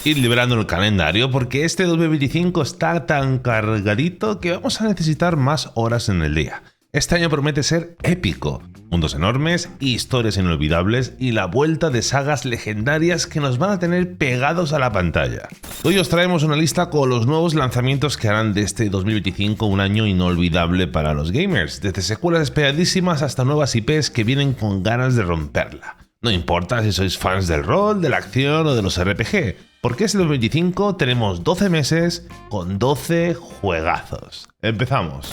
Ir liberando el calendario porque este 2025 está tan cargadito que vamos a necesitar más horas en el día. Este año promete ser épico, mundos enormes, historias inolvidables y la vuelta de sagas legendarias que nos van a tener pegados a la pantalla. Hoy os traemos una lista con los nuevos lanzamientos que harán de este 2025 un año inolvidable para los gamers, desde secuelas esperadísimas hasta nuevas IPs que vienen con ganas de romperla. No importa si sois fans del rol, de la acción o de los RPG, porque este 2025 tenemos 12 meses con 12 juegazos. Empezamos.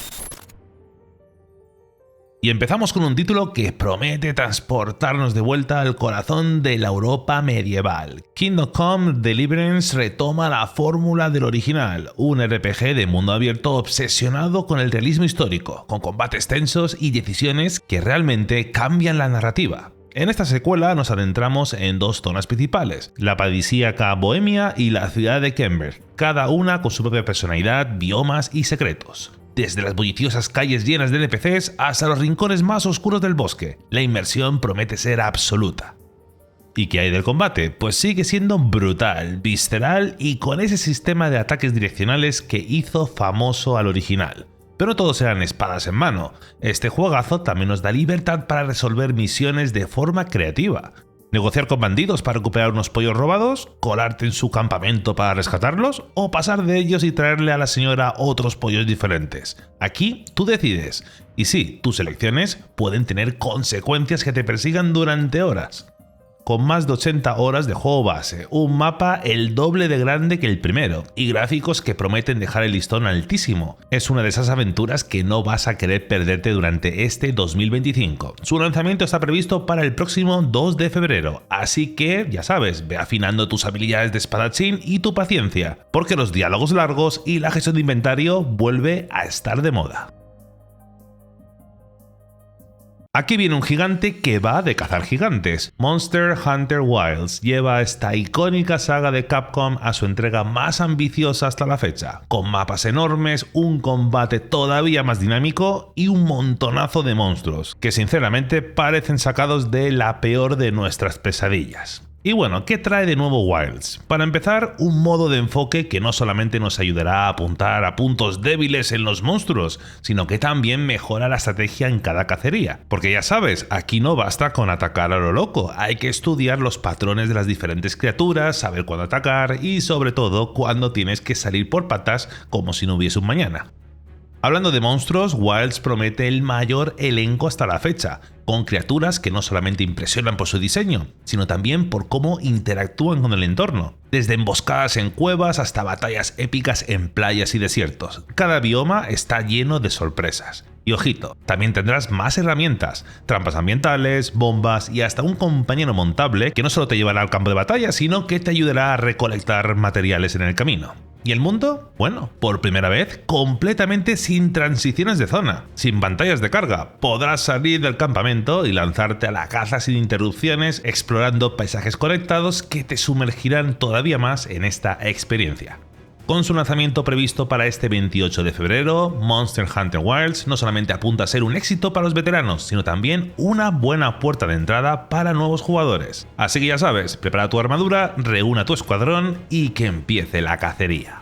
Y empezamos con un título que promete transportarnos de vuelta al corazón de la Europa medieval. Kingdom Come Deliverance retoma la fórmula del original, un RPG de mundo abierto obsesionado con el realismo histórico, con combates tensos y decisiones que realmente cambian la narrativa. En esta secuela nos adentramos en dos zonas principales, la paradisíaca Bohemia y la ciudad de Kemberg, cada una con su propia personalidad, biomas y secretos. Desde las bulliciosas calles llenas de NPCs hasta los rincones más oscuros del bosque, la inmersión promete ser absoluta. ¿Y qué hay del combate? Pues sigue siendo brutal, visceral y con ese sistema de ataques direccionales que hizo famoso al original. Pero no todos eran espadas en mano, este juegazo también nos da libertad para resolver misiones de forma creativa. Negociar con bandidos para recuperar unos pollos robados, colarte en su campamento para rescatarlos o pasar de ellos y traerle a la señora otros pollos diferentes. Aquí tú decides. Y sí, tus elecciones pueden tener consecuencias que te persigan durante horas. Con más de 80 horas de juego base, un mapa el doble de grande que el primero y gráficos que prometen dejar el listón altísimo. Es una de esas aventuras que no vas a querer perderte durante este 2025. Su lanzamiento está previsto para el próximo 2 de febrero, así que ya sabes, ve afinando tus habilidades de espadachín y tu paciencia, porque los diálogos largos y la gestión de inventario vuelve a estar de moda. Aquí viene un gigante que va de cazar gigantes. Monster Hunter Wilds lleva esta icónica saga de Capcom a su entrega más ambiciosa hasta la fecha, con mapas enormes, un combate todavía más dinámico y un montonazo de monstruos, que sinceramente parecen sacados de la peor de nuestras pesadillas. Y bueno, ¿qué trae de nuevo Wilds? Para empezar, un modo de enfoque que no solamente nos ayudará a apuntar a puntos débiles en los monstruos, sino que también mejora la estrategia en cada cacería. Porque ya sabes, aquí no basta con atacar a lo loco, hay que estudiar los patrones de las diferentes criaturas, saber cuándo atacar y sobre todo cuándo tienes que salir por patas como si no hubiese un mañana. Hablando de monstruos, Wilds promete el mayor elenco hasta la fecha, con criaturas que no solamente impresionan por su diseño, sino también por cómo interactúan con el entorno. Desde emboscadas en cuevas hasta batallas épicas en playas y desiertos, cada bioma está lleno de sorpresas. Y ojito, también tendrás más herramientas, trampas ambientales, bombas y hasta un compañero montable que no solo te llevará al campo de batalla, sino que te ayudará a recolectar materiales en el camino. ¿Y el mundo? Bueno, por primera vez, completamente sin transiciones de zona, sin pantallas de carga. Podrás salir del campamento y lanzarte a la caza sin interrupciones, explorando paisajes conectados que te sumergirán todavía más en esta experiencia. Con su lanzamiento previsto para este 28 de febrero, Monster Hunter Wilds no solamente apunta a ser un éxito para los veteranos, sino también una buena puerta de entrada para nuevos jugadores. Así que ya sabes, prepara tu armadura, reúna tu escuadrón y que empiece la cacería.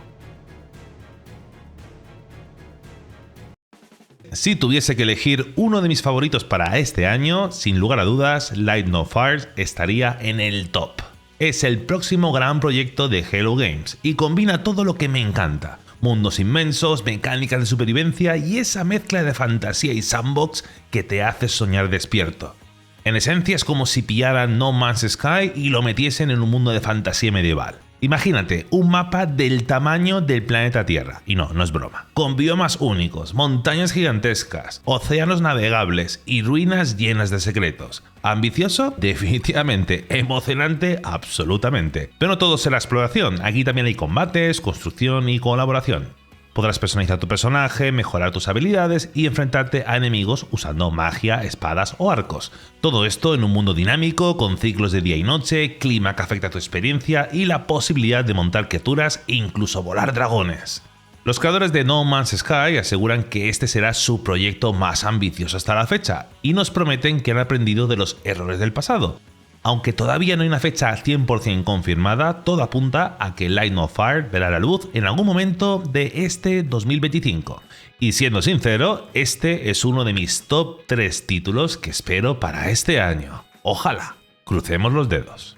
Si tuviese que elegir uno de mis favoritos para este año, sin lugar a dudas, Light No Fire estaría en el top. Es el próximo gran proyecto de Hello Games y combina todo lo que me encanta. Mundos inmensos, mecánicas de supervivencia y esa mezcla de fantasía y sandbox que te hace soñar despierto. En esencia es como si pillaran No Man's Sky y lo metiesen en un mundo de fantasía medieval. Imagínate un mapa del tamaño del planeta Tierra, y no es broma, con biomas únicos, montañas gigantescas, océanos navegables y ruinas llenas de secretos. ¿Ambicioso? Definitivamente. ¿Emocionante? Absolutamente. Pero no todo será exploración, aquí también hay combates, construcción y colaboración. Podrás personalizar tu personaje, mejorar tus habilidades y enfrentarte a enemigos usando magia, espadas o arcos. Todo esto en un mundo dinámico, con ciclos de día y noche, clima que afecta a tu experiencia y la posibilidad de montar criaturas e incluso volar dragones. Los creadores de No Man's Sky aseguran que este será su proyecto más ambicioso hasta la fecha y nos prometen que han aprendido de los errores del pasado. Aunque todavía no hay una fecha 100% confirmada, todo apunta a que Line of Fire verá la luz en algún momento de este 2025. Y siendo sincero, este es uno de mis top 3 títulos que espero para este año. Ojalá, crucemos los dedos.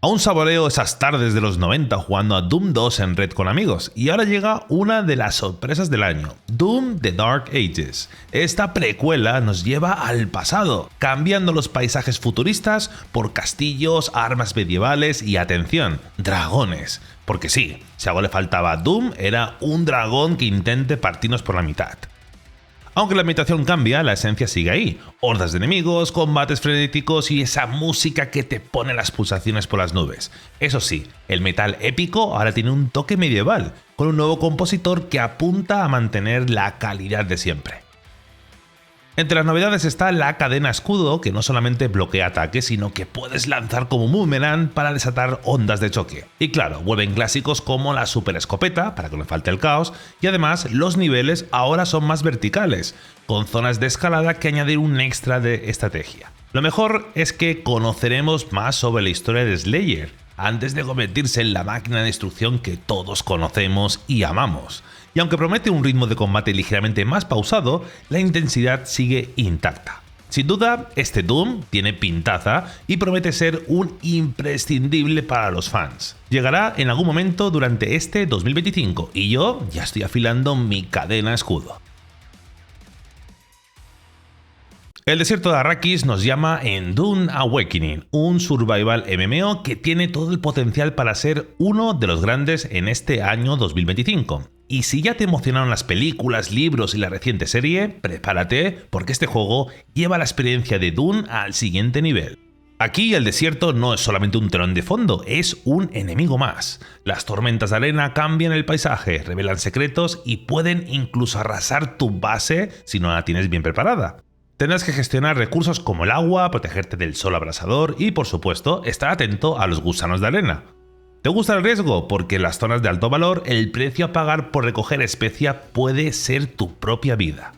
Aún saboreo esas tardes de los 90 jugando a Doom 2 en red con amigos, y ahora llega una de las sorpresas del año, Doom The Dark Ages. Esta precuela nos lleva al pasado, cambiando los paisajes futuristas por castillos, armas medievales y, atención, dragones. Porque sí, si algo le faltaba a Doom era un dragón que intente partirnos por la mitad. Aunque la ambientación cambia, la esencia sigue ahí. Hordas de enemigos, combates frenéticos y esa música que te pone las pulsaciones por las nubes. Eso sí, el metal épico ahora tiene un toque medieval, con un nuevo compositor que apunta a mantener la calidad de siempre. Entre las novedades está la cadena escudo, que no solamente bloquea ataques, sino que puedes lanzar como boomerang para desatar ondas de choque. Y claro, vuelven clásicos como la super escopeta, para que no falte el caos, y además los niveles ahora son más verticales, con zonas de escalada que añaden un extra de estrategia. Lo mejor es que conoceremos más sobre la historia de Slayer, antes de convertirse en la máquina de destrucción que todos conocemos y amamos. Y aunque promete un ritmo de combate ligeramente más pausado, la intensidad sigue intacta. Sin duda, este Doom tiene pintaza y promete ser un imprescindible para los fans. Llegará en algún momento durante este 2025 y yo ya estoy afilando mi cadena escudo. El desierto de Arrakis nos llama en Dune Awakening, un survival MMO que tiene todo el potencial para ser uno de los grandes en este año 2025. Y si ya te emocionaron las películas, libros y la reciente serie, prepárate porque este juego lleva la experiencia de Dune al siguiente nivel. Aquí el desierto no es solamente un telón de fondo, es un enemigo más. Las tormentas de arena cambian el paisaje, revelan secretos y pueden incluso arrasar tu base si no la tienes bien preparada. Tendrás que gestionar recursos como el agua, protegerte del sol abrasador y, por supuesto, estar atento a los gusanos de arena. ¿Te gusta el riesgo? Porque en las zonas de alto valor, el precio a pagar por recoger especia puede ser tu propia vida.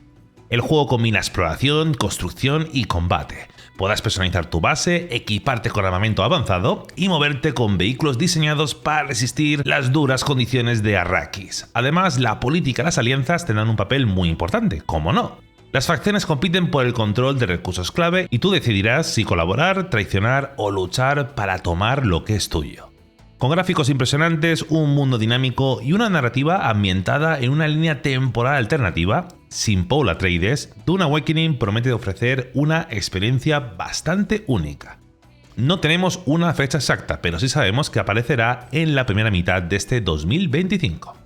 El juego combina exploración, construcción y combate. Podrás personalizar tu base, equiparte con armamento avanzado y moverte con vehículos diseñados para resistir las duras condiciones de Arrakis. Además, la política y las alianzas tendrán un papel muy importante, ¿cómo no? Las facciones compiten por el control de recursos clave y tú decidirás si colaborar, traicionar o luchar para tomar lo que es tuyo. Con gráficos impresionantes, un mundo dinámico y una narrativa ambientada en una línea temporal alternativa, sin Paul Atreides, Dune Awakening promete ofrecer una experiencia bastante única. No tenemos una fecha exacta, pero sí sabemos que aparecerá en la primera mitad de este 2025.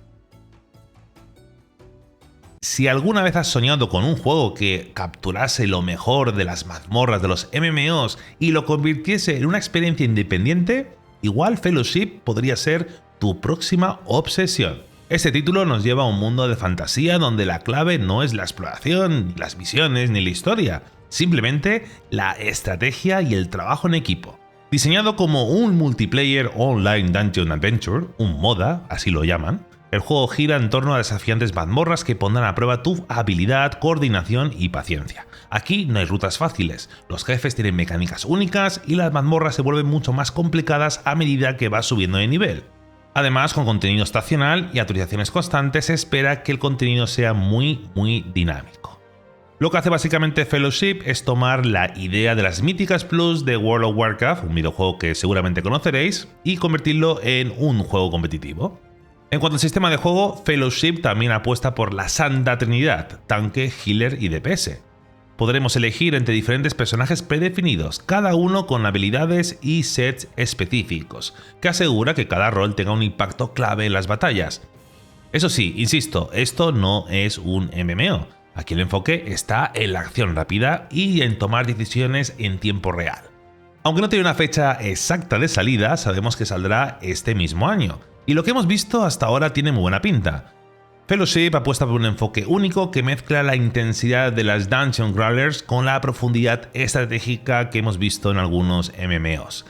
Si alguna vez has soñado con un juego que capturase lo mejor de las mazmorras de los MMOs y lo convirtiese en una experiencia independiente, igual Fellowship podría ser tu próxima obsesión. Este título nos lleva a un mundo de fantasía donde la clave no es la exploración, ni las misiones, ni la historia, simplemente la estrategia y el trabajo en equipo. Diseñado como un multiplayer online dungeon adventure, un MODA, así lo llaman, el juego gira en torno a desafiantes mazmorras que pondrán a prueba tu habilidad, coordinación y paciencia. Aquí no hay rutas fáciles, los jefes tienen mecánicas únicas y las mazmorras se vuelven mucho más complicadas a medida que vas subiendo de nivel. Además, con contenido estacional y actualizaciones constantes, se espera que el contenido sea muy dinámico. Lo que hace básicamente Fellowship es tomar la idea de las míticas plus de World of Warcraft, un videojuego que seguramente conoceréis, y convertirlo en un juego competitivo. En cuanto al sistema de juego, Fellowship también apuesta por la Santa Trinidad, tanque, healer y DPS. Podremos elegir entre diferentes personajes predefinidos, cada uno con habilidades y sets específicos, que asegura que cada rol tenga un impacto clave en las batallas. Eso sí, insisto, esto no es un MMO. Aquí el enfoque está en la acción rápida y en tomar decisiones en tiempo real. Aunque no tiene una fecha exacta de salida, sabemos que saldrá este mismo año. Y lo que hemos visto hasta ahora tiene muy buena pinta. Fellowship apuesta por un enfoque único que mezcla la intensidad de las Dungeon Crawlers con la profundidad estratégica que hemos visto en algunos MMOs.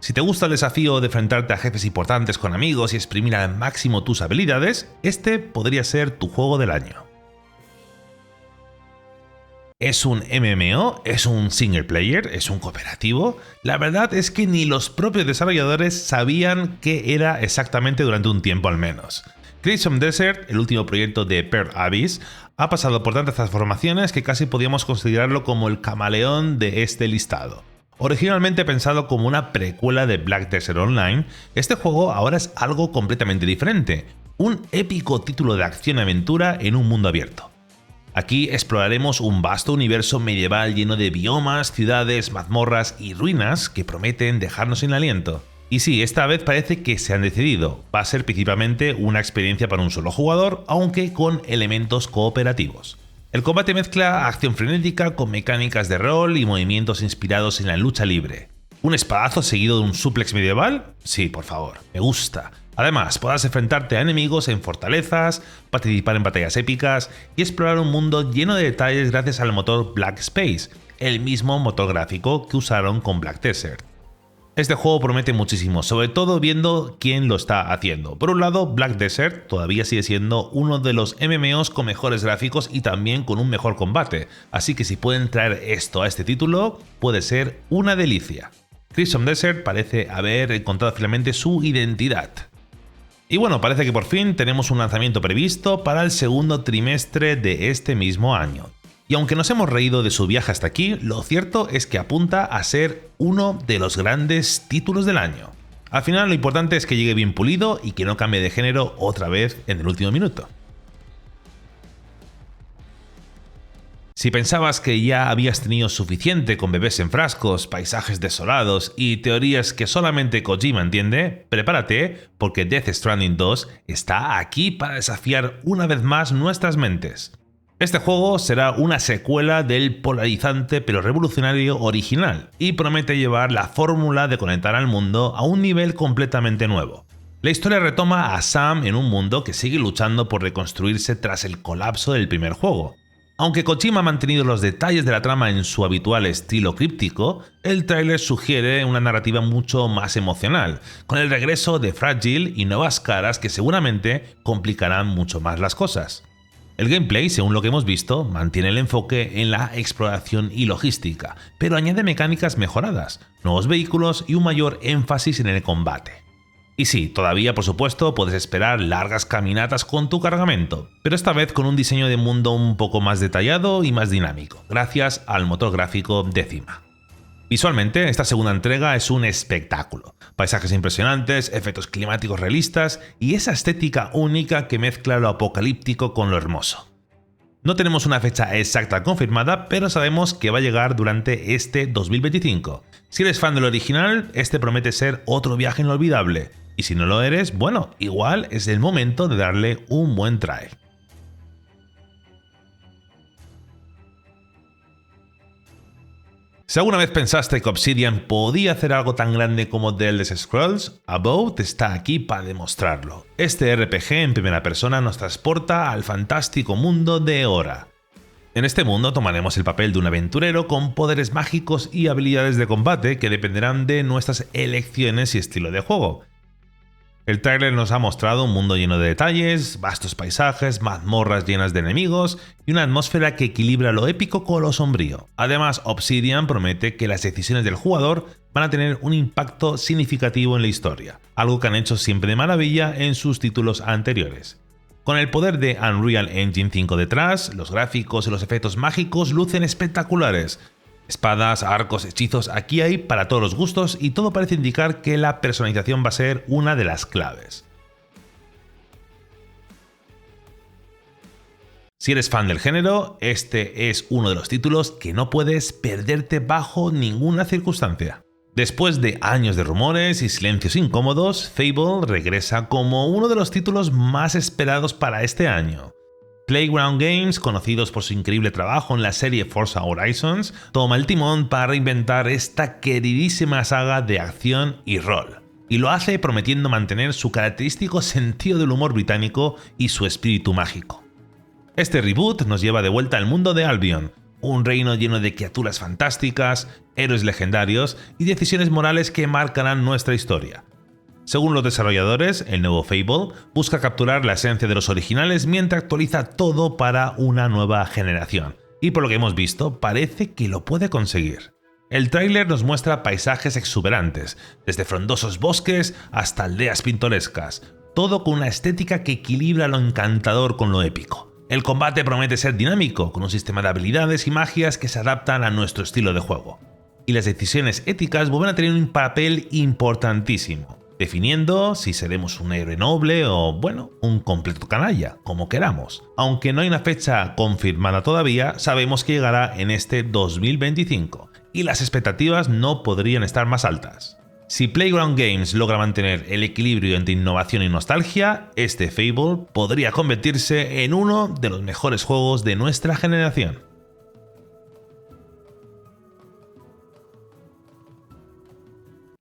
Si te gusta el desafío de enfrentarte a jefes importantes con amigos y exprimir al máximo tus habilidades, este podría ser tu juego del año. ¿Es un MMO? ¿Es un single player? ¿Es un cooperativo? La verdad es que ni los propios desarrolladores sabían qué era exactamente durante un tiempo al menos. Crimson Desert, el último proyecto de Pearl Abyss, ha pasado por tantas transformaciones que casi podíamos considerarlo como el camaleón de este listado. Originalmente pensado como una precuela de Black Desert Online, este juego ahora es algo completamente diferente, un épico título de acción-aventura en un mundo abierto. Aquí exploraremos un vasto universo medieval lleno de biomas, ciudades, mazmorras y ruinas que prometen dejarnos sin aliento. Y sí, esta vez parece que se han decidido, va a ser principalmente una experiencia para un solo jugador, aunque con elementos cooperativos. El combate mezcla acción frenética con mecánicas de rol y movimientos inspirados en la lucha libre. ¿Un espadazo seguido de un suplex medieval? Sí, por favor, me gusta. Además, podrás enfrentarte a enemigos en fortalezas, participar en batallas épicas y explorar un mundo lleno de detalles gracias al motor Black Space, el mismo motor gráfico que usaron con Black Desert. Este juego promete muchísimo, sobre todo viendo quién lo está haciendo. Por un lado, Black Desert todavía sigue siendo uno de los MMOs con mejores gráficos y también con un mejor combate, así que si pueden traer esto a este título, puede ser una delicia. Crimson Desert parece haber encontrado finalmente su identidad. Y bueno, parece que por fin tenemos un lanzamiento previsto para el segundo trimestre de este mismo año. Y aunque nos hemos reído de su viaje hasta aquí, lo cierto es que apunta a ser uno de los grandes títulos del año. Al final lo importante es que llegue bien pulido y que no cambie de género otra vez en el último minuto. Si pensabas que ya habías tenido suficiente con bebés en frascos, paisajes desolados y teorías que solamente Kojima entiende, prepárate porque Death Stranding 2 está aquí para desafiar una vez más nuestras mentes. Este juego será una secuela del polarizante pero revolucionario original y promete llevar la fórmula de conectar al mundo a un nivel completamente nuevo. La historia retoma a Sam en un mundo que sigue luchando por reconstruirse tras el colapso del primer juego. Aunque Kojima ha mantenido los detalles de la trama en su habitual estilo críptico, el tráiler sugiere una narrativa mucho más emocional, con el regreso de Fragile y nuevas caras que seguramente complicarán mucho más las cosas. El gameplay, según lo que hemos visto, mantiene el enfoque en la exploración y logística, pero añade mecánicas mejoradas, nuevos vehículos y un mayor énfasis en el combate. Y sí, todavía por supuesto puedes esperar largas caminatas con tu cargamento, pero esta vez con un diseño de mundo un poco más detallado y más dinámico, gracias al motor gráfico Decima. Visualmente, esta segunda entrega es un espectáculo. Paisajes impresionantes, efectos climáticos realistas y esa estética única que mezcla lo apocalíptico con lo hermoso. No tenemos una fecha exacta confirmada, pero sabemos que va a llegar durante este 2025. Si eres fan del original, este promete ser otro viaje inolvidable. Y si no lo eres, bueno, igual es el momento de darle un buen try. Si alguna vez pensaste que Obsidian podía hacer algo tan grande como The Elder Scrolls, Abode está aquí para demostrarlo. Este RPG en primera persona nos transporta al fantástico mundo de Ora. En este mundo tomaremos el papel de un aventurero con poderes mágicos y habilidades de combate que dependerán de nuestras elecciones y estilo de juego. El tráiler nos ha mostrado un mundo lleno de detalles, vastos paisajes, mazmorras llenas de enemigos y una atmósfera que equilibra lo épico con lo sombrío. Además, Obsidian promete que las decisiones del jugador van a tener un impacto significativo en la historia, algo que han hecho siempre de maravilla en sus títulos anteriores. Con el poder de Unreal Engine 5 detrás, los gráficos y los efectos mágicos lucen espectaculares. Espadas, arcos, hechizos, aquí hay para todos los gustos y todo parece indicar que la personalización va a ser una de las claves. Si eres fan del género, este es uno de los títulos que no puedes perderte bajo ninguna circunstancia. Después de años de rumores y silencios incómodos, Fable regresa como uno de los títulos más esperados para este año. Playground Games, conocidos por su increíble trabajo en la serie Forza Horizons, toma el timón para reinventar esta queridísima saga de acción y rol. Y lo hace prometiendo mantener su característico sentido del humor británico y su espíritu mágico. Este reboot nos lleva de vuelta al mundo de Albion, un reino lleno de criaturas fantásticas, héroes legendarios y decisiones morales que marcarán nuestra historia. Según los desarrolladores, el nuevo Fable busca capturar la esencia de los originales mientras actualiza todo para una nueva generación. y por lo que hemos visto parece que lo puede conseguir. El tráiler nos muestra paisajes exuberantes, desde frondosos bosques hasta aldeas pintorescas, todo con una estética que equilibra lo encantador con lo épico. El combate promete ser dinámico, con un sistema de habilidades y magias que se adaptan a nuestro estilo de juego. Y las decisiones éticas vuelven a tener un papel importantísimo, definiendo si seremos un héroe noble o, bueno, un completo canalla, como queramos. Aunque no hay una fecha confirmada todavía, sabemos que llegará en este 2025, y las expectativas no podrían estar más altas. Si Playground Games logra mantener el equilibrio entre innovación y nostalgia, este Fable podría convertirse en uno de los mejores juegos de nuestra generación.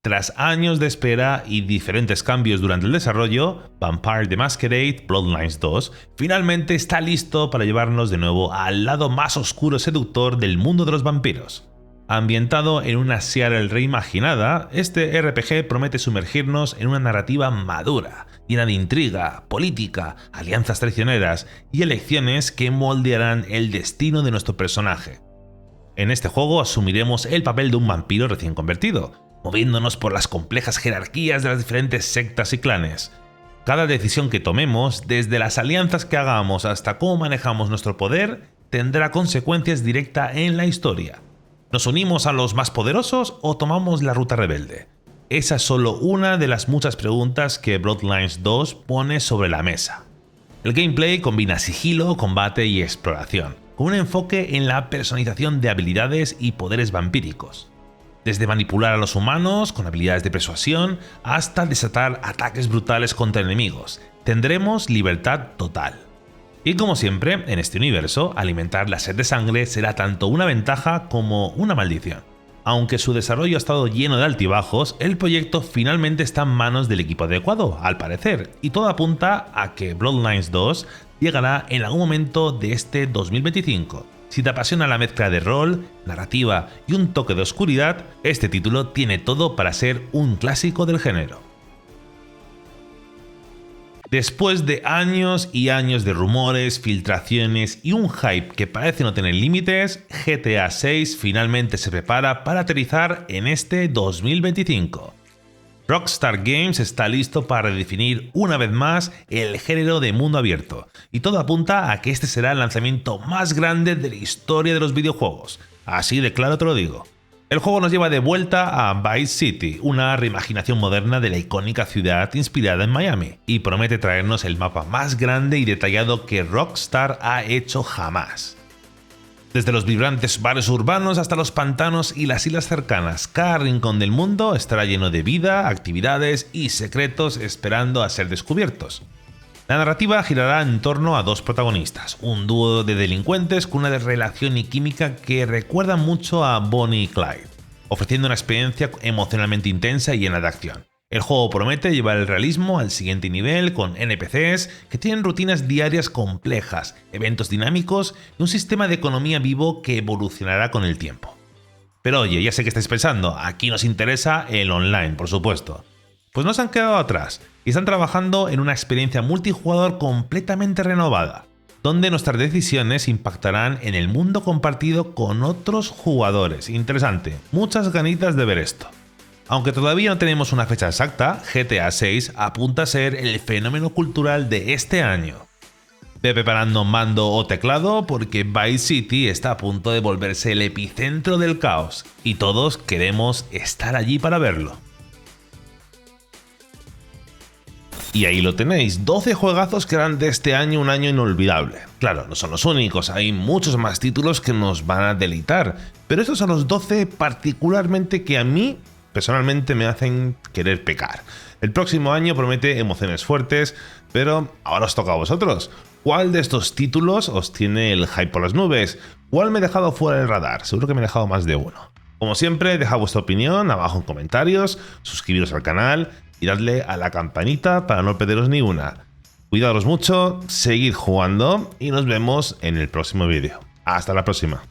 Tras años de espera y diferentes cambios durante el desarrollo, Vampire the Masquerade Bloodlines 2 finalmente está listo para llevarnos de nuevo al lado más oscuro y seductor del mundo de los vampiros. Ambientado en una Seattle reimaginada, este RPG promete sumergirnos en una narrativa madura, llena de intriga, política, alianzas traicioneras y elecciones que moldearán el destino de nuestro personaje. En este juego asumiremos el papel de un vampiro recién convertido, moviéndonos por las complejas jerarquías de las diferentes sectas y clanes. Cada decisión que tomemos, desde las alianzas que hagamos hasta cómo manejamos nuestro poder, tendrá consecuencias directas en la historia. ¿Nos unimos a los más poderosos o tomamos la ruta rebelde? Esa es solo una de las muchas preguntas que Bloodlines 2 pone sobre la mesa. El gameplay combina sigilo, combate y exploración, con un enfoque en la personalización de habilidades y poderes vampíricos. Desde manipular a los humanos con habilidades de persuasión hasta desatar ataques brutales contra enemigos, tendremos libertad total. Y como siempre, en este universo, alimentar la sed de sangre será tanto una ventaja como una maldición. Aunque su desarrollo ha estado lleno de altibajos, el proyecto finalmente está en manos del equipo adecuado, al parecer, y todo apunta a que Bloodlines 2 llegará en algún momento de este 2025. Si te apasiona la mezcla de rol, narrativa y un toque de oscuridad, este título tiene todo para ser un clásico del género. Después de años y años de rumores, filtraciones y un hype que parece no tener límites, GTA 6 finalmente se prepara para aterrizar en este 2025. Rockstar Games está listo para redefinir una vez más el género de mundo abierto, y todo apunta a que este será el lanzamiento más grande de la historia de los videojuegos. Así de claro te lo digo. El juego nos lleva de vuelta a Vice City, una reimaginación moderna de la icónica ciudad inspirada en Miami, y promete traernos el mapa más grande y detallado que Rockstar ha hecho jamás. Desde los vibrantes barrios urbanos hasta los pantanos y las islas cercanas, cada rincón del mundo estará lleno de vida, actividades y secretos esperando a ser descubiertos. La narrativa girará en torno a dos protagonistas, un dúo de delincuentes con una relación y química que recuerda mucho a Bonnie y Clyde, ofreciendo una experiencia emocionalmente intensa y llena de acción. El juego promete llevar el realismo al siguiente nivel con NPCs que tienen rutinas diarias complejas, eventos dinámicos y un sistema de economía vivo que evolucionará con el tiempo. Pero oye, ya sé que estáis pensando, aquí nos interesa el online, por supuesto. Pues no se han quedado atrás y están trabajando en una experiencia multijugador completamente renovada, donde nuestras decisiones impactarán en el mundo compartido con otros jugadores. Interesante, muchas ganitas de ver esto. Aunque todavía no tenemos una fecha exacta, GTA 6 apunta a ser el fenómeno cultural de este año. Ve preparando mando o teclado porque Vice City está a punto de volverse el epicentro del caos y todos queremos estar allí para verlo. Y ahí lo tenéis, 12 juegazos que harán de este año un año inolvidable. Claro, no son los únicos, hay muchos más títulos que nos van a deleitar, pero estos son los 12 particularmente que a mí personalmente me hacen querer pecar. El próximo año promete emociones fuertes, pero ahora os toca a vosotros. ¿Cuál de estos títulos os tiene el hype por las nubes? ¿Cuál me he dejado fuera del radar? Seguro que me he dejado más de uno. Como siempre, dejad vuestra opinión abajo en comentarios, suscribiros al canal y dadle a la campanita para no perderos ni una. Cuidaros mucho, seguid jugando y nos vemos en el próximo vídeo. Hasta la próxima.